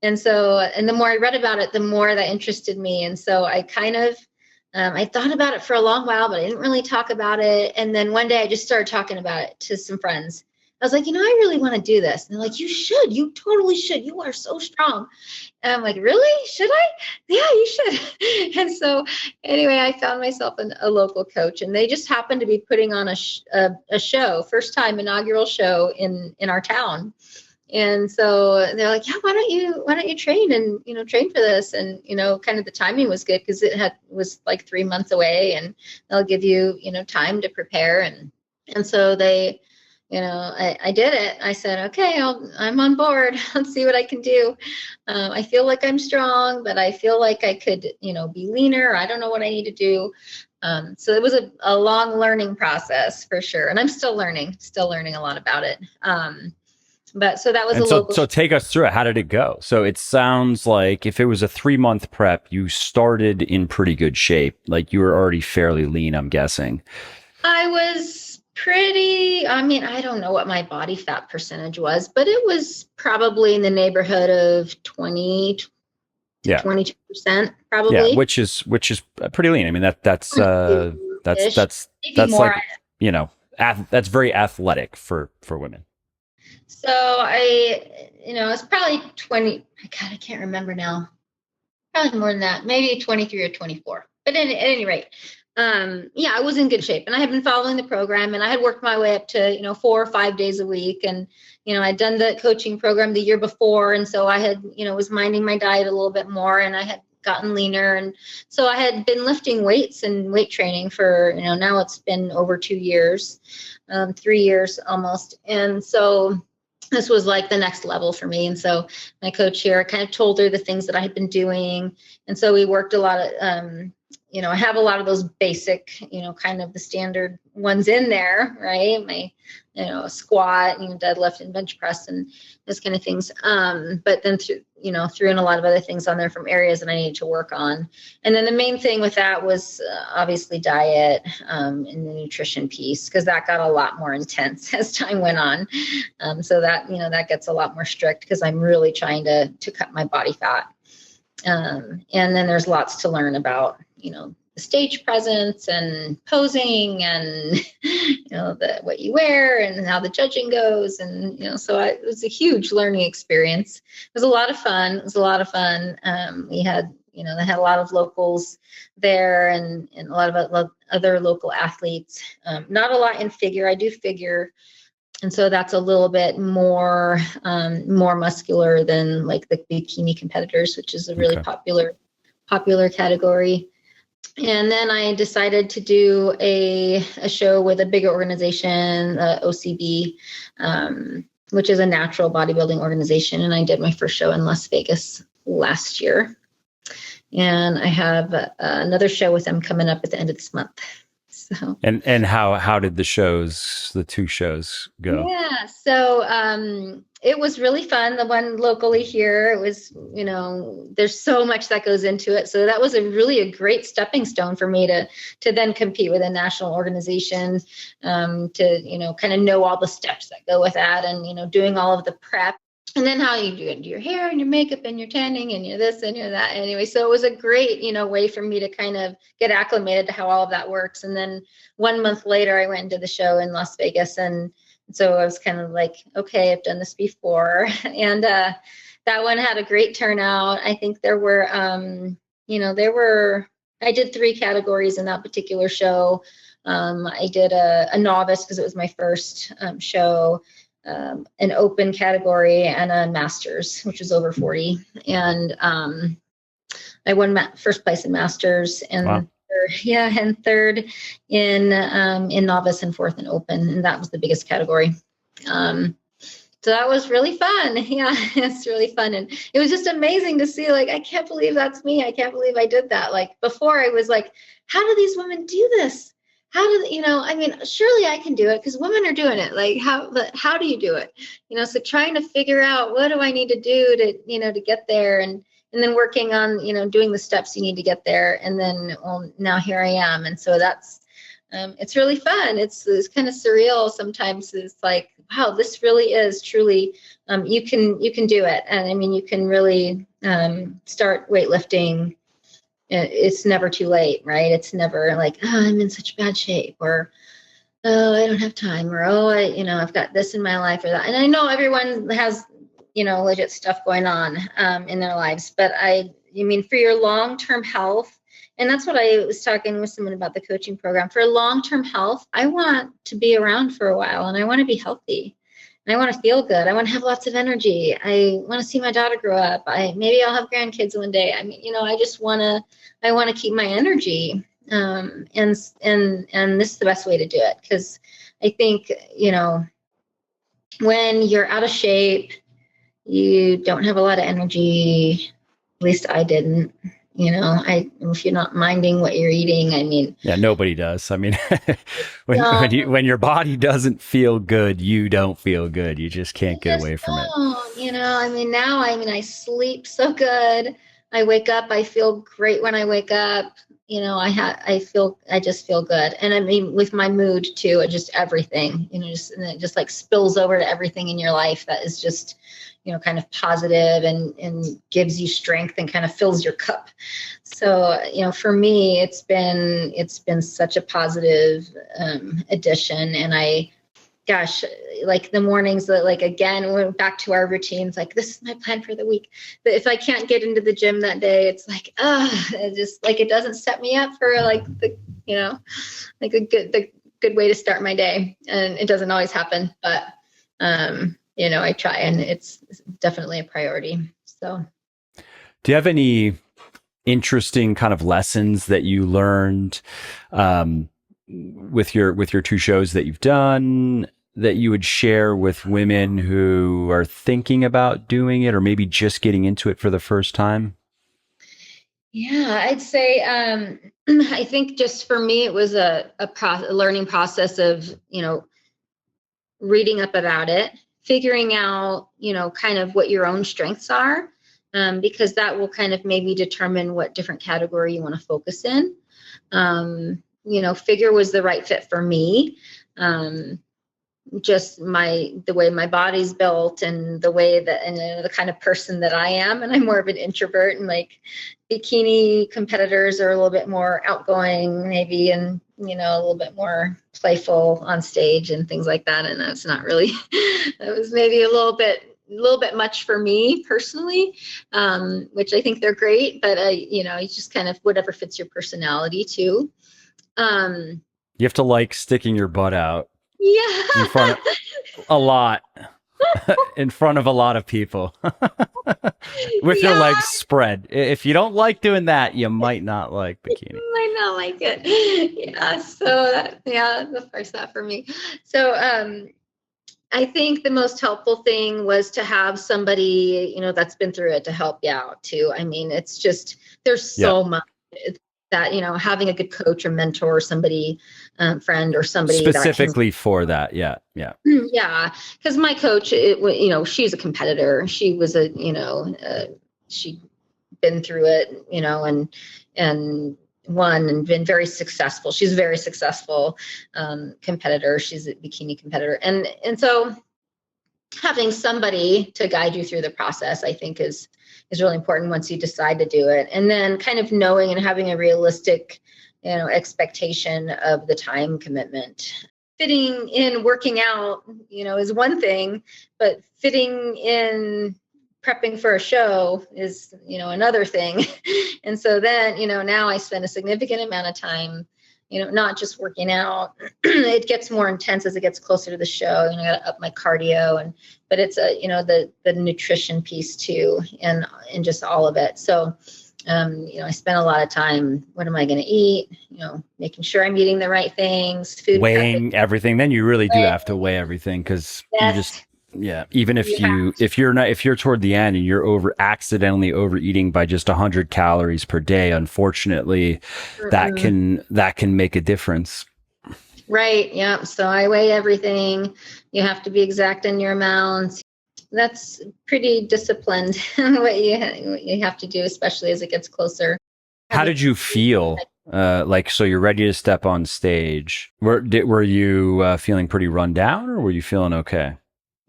And so, and the more I read about it, the more that interested me. And so I kind of, I thought about it for a long while, but I didn't really talk about it. And then one day I just started talking about it to some friends. I was like, I really want to do this. And they're like, you should, you totally should. You are so strong. And I'm like, really? Should I? Yeah, you should. And so anyway, I found myself a local coach, and they just happened to be putting on a show, first time inaugural show in our town. And so they're like, yeah, why don't you train and, train for this? And, kind of the timing was good because was like 3 months away, and they'll give you, time to prepare. And so they, I did it. I said, okay, I'm on board. Let's see what I can do. I feel like I'm strong, but I feel like I could, be leaner. I don't know what I need to do. So it was a long learning process for sure. And I'm still learning a lot about it. But so that was local. So take us through it. How did it go? So it sounds like if it was a 3-month prep, you started in pretty good shape. Like you were already fairly lean, I'm guessing. I was I don't know what my body fat percentage was, but it was probably in the neighborhood of 20 to 22%, probably. Yeah, which is pretty lean. I mean, that's more, like, that's very athletic for women. So it's probably 20. God, I can't remember now. Probably more than that, maybe 23 or 24. But at any rate, I was in good shape, and I had been following the program, and I had worked my way up to 4 or 5 days a week, and I'd done the coaching program the year before, and so I had was minding my diet a little bit more, and I had gotten leaner, and so I had been lifting weights and weight training for now it's been over 2 years, 3 years almost, and so this was like the next level for me. And so my coach here, I kind of told her the things that I had been doing. And so we worked a lot of, I have a lot of those basic, kind of the standard ones in there, right? My, squat, deadlift and bench press and those kind of things. But then threw in a lot of other things on there from areas that I needed to work on. And then the main thing with that was obviously diet and the nutrition piece, because that got a lot more intense as time went on. So that, that gets a lot more strict because I'm really trying to cut my body fat. And then there's lots to learn about, the stage presence and posing and, what you wear and how the judging goes. And, so it was a huge learning experience. It was a lot of fun. We had, they had a lot of locals there and a lot of other local athletes. Not a lot in figure. I do figure. And so that's a little bit more muscular than like the bikini competitors, which is a really popular category. And then I decided to do a show with a bigger organization, OCB, which is a natural bodybuilding organization. And I did my first show in Las Vegas last year. And I have another show with them coming up at the end of this month. So and how did the 2 shows go? Yeah, so it was really fun. The one locally here, it was, there's so much that goes into it. So that was a great stepping stone for me to then compete with a national organization, to kind of know all the steps that go with that, and doing all of the prep. And then how you do your hair and your makeup and your tanning and your this and your that. Anyway, so it was a great, way for me to kind of get acclimated to how all of that works. And then 1 month later, I went into the show in Las Vegas. And so I was kind of like, okay, I've done this before. And that one had a great turnout. I think there were, I did 3 categories in that particular show. I did a novice because it was my first show. An open category and a masters, which was over 40. And I won first place in masters and third in novice and 4th in open. And that was the biggest category. So that was really fun. Yeah, it's really fun. And it was just amazing to see, like, I can't believe that's me. I can't believe I did that. Like before I was like, how do these women do this? How do, I mean, surely I can do it because women are doing it. Like how do you do it? So trying to figure out what do I need to do to get there, and then working on, doing the steps you need to get there. And then, well, now here I am. And so that's, it's really fun. It's kind of surreal sometimes. It's like, wow, this really is truly, you can do it. And I mean, you can really start weightlifting. It's never too late, right? It's never like, oh, I'm in such bad shape, or, oh, I don't have time, or, oh, I've got this in my life or that. And I know everyone has, legit stuff going on in their lives, but I mean, for your long-term health, and that's what I was talking with someone about the coaching program. For long-term health, I want to be around for a while, and I want to be healthy. And I want to feel good. I want to have lots of energy. I want to see my daughter grow up. Maybe I'll have grandkids one day. I mean, I want to keep my energy. And this is the best way to do it, because I think, when you're out of shape, you don't have a lot of energy. At least I didn't. If you're not minding what you're eating, I mean, yeah, nobody does. I mean, when your body doesn't feel good, you don't feel good. You just can't get away from it. I sleep so good. I wake up, I feel great when I wake up. I just feel good. And I mean, with my mood too, just everything, and it just like spills over to everything in your life that is just, kind of positive and gives you strength and kind of fills your cup. So, for me, it's been such a positive addition. And gosh, like the mornings that, like, again, we're back to our routines, like, this is my plan for the week. But if I can't get into the gym that day, it's like, it just like, it doesn't set me up for like like the good way to start my day. And it doesn't always happen, but, I try, and it's definitely a priority. So, do you have any interesting kind of lessons that you learned with your two shows that you've done that you would share with women who are thinking about doing it, or maybe just getting into it for the first time? Yeah, I'd say I think just for me, it was a learning process of, reading up about it, figuring out, kind of what your own strengths are, because that will kind of maybe determine what different category you want to focus in. Figure was the right fit for me. Just the way my body's built, and the way that, and the kind of person that I am. And I'm more of an introvert, and like bikini competitors are a little bit more outgoing maybe, and, a little bit more playful on stage and things like that. And that's not really, that was maybe a little bit much for me personally, which I think they're great, but it's just kind of whatever fits your personality too. You have to like sticking your butt out. Yeah. In front of a lot. In front of a lot of people. With your legs spread. If you don't like doing that, you might not like bikini. You might not like it. Yeah. So of course that for me. So I think the most helpful thing was to have somebody, that's been through it to help you out too. I mean, it's just, there's so much that, having a good coach or mentor or somebody, friend or somebody specifically for that. Yeah. Yeah. Because my coach, she's a competitor. She was she'd been through it, and won and been very successful. She's a very successful competitor. She's a bikini competitor. And so having somebody to guide you through the process, I think is really important once you decide to do it. And then kind of knowing and having a realistic, expectation of the time commitment. Fitting in working out, is one thing, but fitting in prepping for a show is, another thing. And so then, now I spend a significant amount of time, not just working out. It gets more intense as it gets closer to the show. I got to up my cardio, but it's the nutrition piece too, and just all of it. So, I spend a lot of time, what am I going to eat? Making sure I'm eating the right things, food weighing everything. Then you really do have to weigh everything, because you just Yeah. Even You have if you're toward the end and you're accidentally overeating by just 100 calories per day, unfortunately, mm-mm. that can make a difference. Right. Yeah. So I weigh everything. You have to be exact in your amounts. That's pretty disciplined what you have to do, especially as it gets closer. How did you feel? Like, so you're ready to step on stage. Were you feeling pretty run down, or were you feeling okay?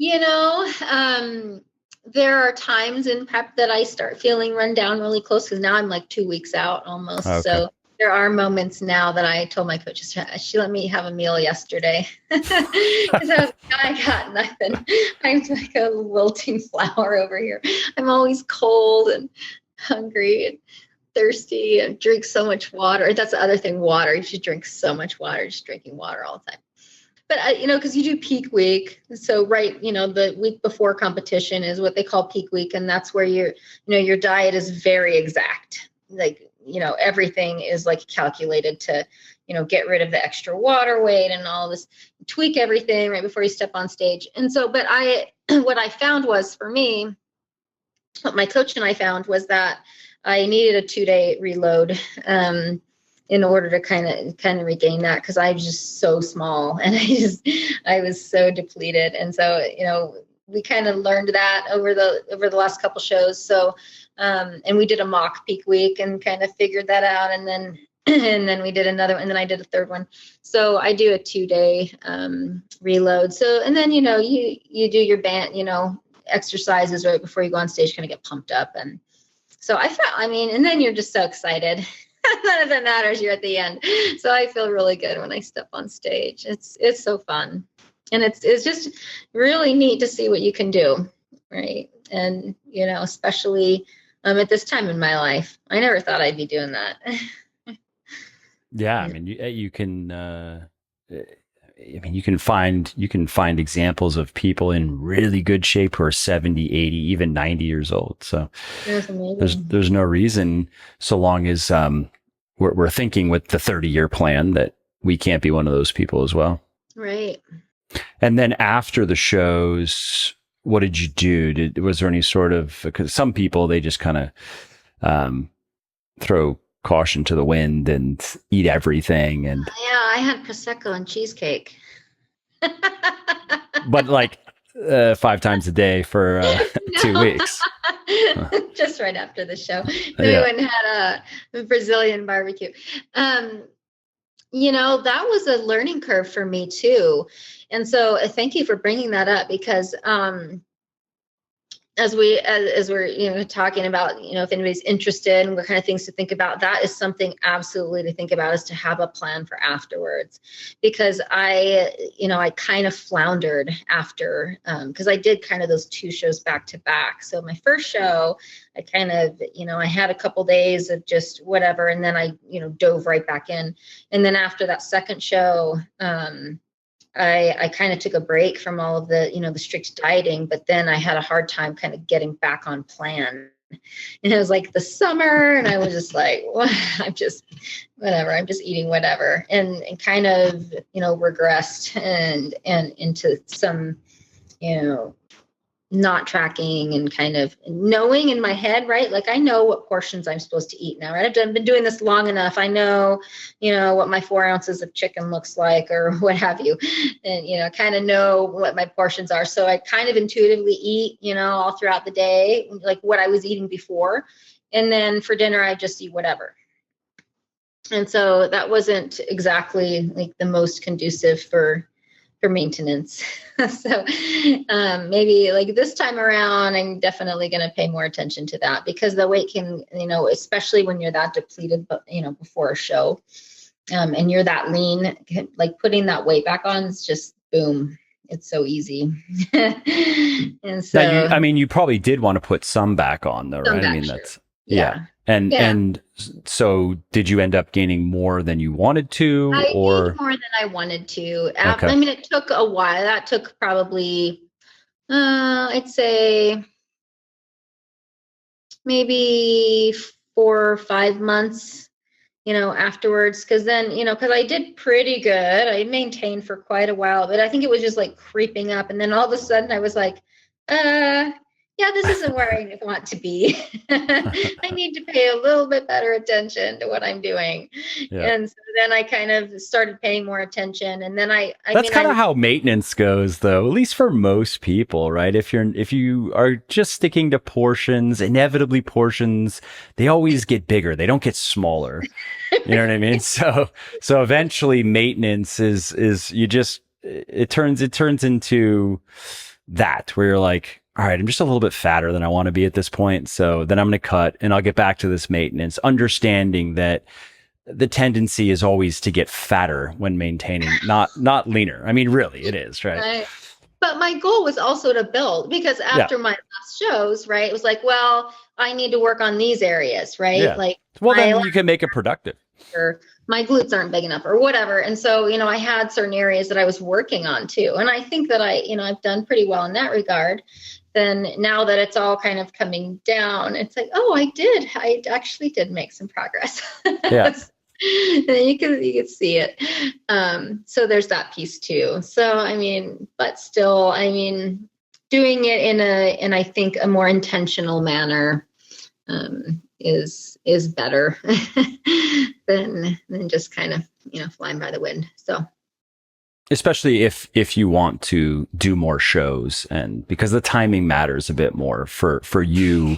You know, there are times in prep that I start feeling run down really close because now I'm like 2 weeks out almost. Okay. So there are moments now that I told my coach, she let me have a meal yesterday because I was like, I got nothing. I'm like a wilting flower over here. I'm always cold and hungry and thirsty and drink so much water. That's the other thing, water. You should drink so much water, just drinking water all the time. But because you do peak week, so right, the week before competition is what they call peak week, and that's where your diet is very exact. Like, everything is like calculated to, get rid of the extra water weight and all this, tweak everything right before you step on stage. And so, but what I found was for me, what my coach and I found was that I needed a 2-day reload. In order to kind of regain that, because I was just so small and I was so depleted. And so, we kind of learned that over the last couple shows. So, and we did a mock peak week and kind of figured that out. And then, and then we did another one, and then I did a third one. So I do a 2-day reload. So, and then, you do your band, exercises right before you go on stage, kind of get pumped up. And so and then you're just so excited. None of it matters. You're at the end. So I feel really good when I step on stage. It's so fun. And it's just really neat to see what you can do. Right. And, especially at this time in my life, I never thought I'd be doing that. Yeah. I mean, you can, you can find examples of people in really good shape who are 70, 80, even 90 years old. So there's no reason, so long as we're thinking with the 30-year plan, that we can't be one of those people as well. Right. And then after the shows, what did you do? Was there any sort of, because some people, they just kind of throw caution to the wind and eat everything. And yeah, I had Prosecco and cheesecake. but like 5 times a day for 2 weeks. Just right after the show. Then Yeah. we went and had a Brazilian barbecue. That was a learning curve for me too. And so thank you for bringing that up, because as we're talking about, if anybody's interested and what kind of things to think about, that is something absolutely to think about, is to have a plan for afterwards. Because I kind of floundered after, because I did kind of those 2 shows back to back. So my first show, I kind of, I had a couple days of just whatever, and then I, dove right back in. And then after that second show, I kind of took a break from all of the, the strict dieting, but then I had a hard time kind of getting back on plan. And it was like the summer, and I was just like, well, I'm just whatever. I'm just eating whatever, and kind of, regressed and into some, not tracking and kind of knowing in my head, right? Like, I know what portions I'm supposed to eat now, right? I've been doing this long enough. I know, what my 4 ounces of chicken looks like, or what have you, and, kind of know what my portions are. So I kind of intuitively eat, all throughout the day, like what I was eating before. And then for dinner, I just eat whatever. And so that wasn't exactly like the most conducive for maintenance. So maybe like this time around, I'm definitely going to pay more attention to that, because the weight can, especially when you're that depleted, but before a show, and you're that lean, like putting that weight back on is just boom. It's so easy. And so, now you probably did want to put some back on, though, right? I mean, that's yeah. And so did you end up gaining more than you wanted to, or gained more than I wanted to? Okay. I mean, it took a while. That took probably, I'd say maybe 4 or 5 months, afterwards. Cause then, cause I did pretty good. I maintained for quite a while, but I think it was just like creeping up. And then all of a sudden I was like, yeah, this isn't where I want to be. I need to pay a little bit better attention to what I'm doing. Yeah. And so then I kind of started paying more attention. And then that's kind of how maintenance goes, though, at least for most people, right? If you are just sticking to portions, inevitably portions, they always get bigger. They don't get smaller. You know what I mean? So eventually maintenance is it turns into that, where you're like, all right, I'm just a little bit fatter than I want to be at this point. So then I'm going to cut and I'll get back to this maintenance, understanding that the tendency is always to get fatter when maintaining, not leaner. I mean, really, it is, right? But my goal was also to build, because after my last shows, right, it was like, well, I need to work on these areas, right? Yeah. Like, well, then you can make it productive. Or my glutes aren't big enough or whatever. And so, I had certain areas that I was working on too. And I think that I've done pretty well in that regard. Then now that it's all kind of coming down, it's like, oh, I actually did make some progress. Yeah. you can see it. So there's that piece too. So, but still, doing it in I think a more intentional manner, is better than just kind of, flying by the wind. So. Especially if you want to do more shows, and because the timing matters a bit more for you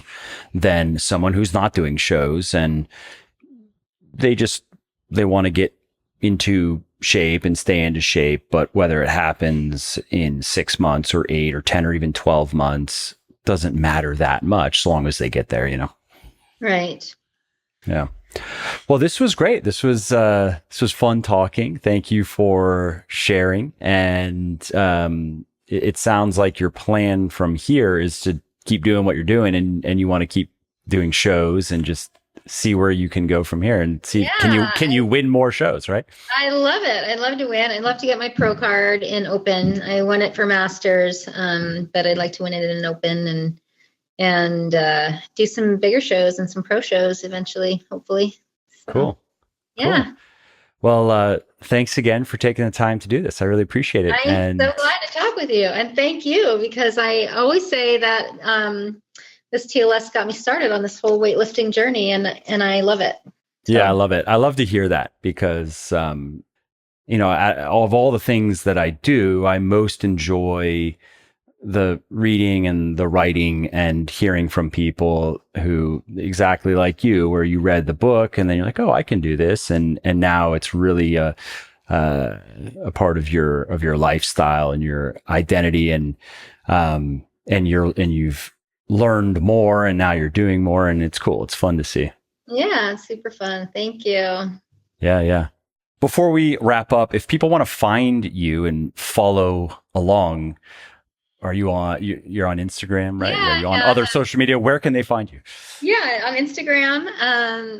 than someone who's not doing shows, and they want to get into shape and stay into shape. But whether it happens in 6 months or 8 or 10 or even 12 months doesn't matter that much, as long as they get there, Right. Yeah. Well, this was great. This was fun talking. Thank you for sharing. And it sounds like your plan from here is to keep doing what you're doing, and you want to keep doing shows and just see where you can go from here, and see, can you win more shows, right? I love it. I'd love to win. I'd love to get my pro card in open. I won it for masters, but I'd like to win it in open, and do some bigger shows and some pro shows eventually, hopefully. So, cool. Yeah. Cool. Well, thanks again for taking the time to do this. I really appreciate it. I'm so glad to talk with you. And thank you, because I always say that this TLS got me started on this whole weightlifting journey, and I love it. So. Yeah, I love it. I love to hear that, because, of all the things that I do, I most enjoy the reading and the writing and hearing from people who, exactly like you, where you read the book and then you're like, oh, I can do this. And now it's really a part of your lifestyle and your identity, and you've learned more, and now you're doing more, and it's cool. It's fun to see. Yeah, it's super fun. Thank you. Yeah. Before we wrap up, if people want to find you and follow along, you're on Instagram, right? Yeah, are you on other social media? Where can they find you? Yeah, on Instagram.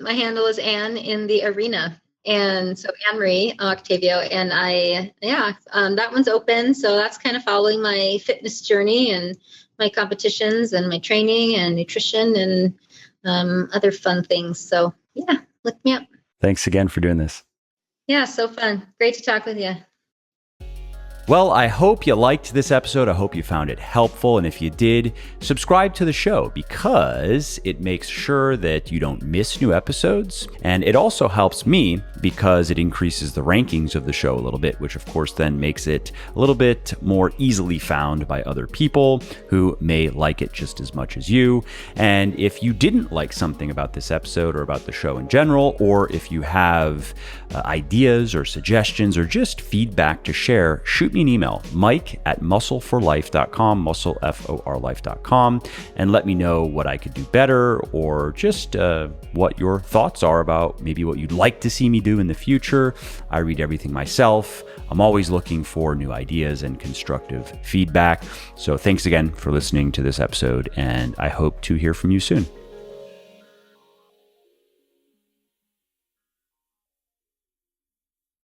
My handle is Anne in the Arena. And so Anne Marie Octavio, and that one's open. So that's kind of following my fitness journey and my competitions and my training and nutrition and other fun things. So yeah, look me up. Thanks again for doing this. Yeah, so fun. Great to talk with you. Well, I hope you liked this episode. I hope you found it helpful. And if you did, subscribe to the show, because it makes sure that you don't miss new episodes. And it also helps me, because it increases the rankings of the show a little bit, which of course then makes it a little bit more easily found by other people who may like it just as much as you. And if you didn't like something about this episode or about the show in general, or if you have ideas or suggestions or just feedback to share, shoot me an email, mike@muscleforlife.com, muscleforlife.com, and let me know what I could do better, or just what your thoughts are about maybe what you'd like to see me do in the future. I read everything myself. I'm always looking for new ideas and constructive feedback. So thanks again for listening to this episode, and I hope to hear from you soon.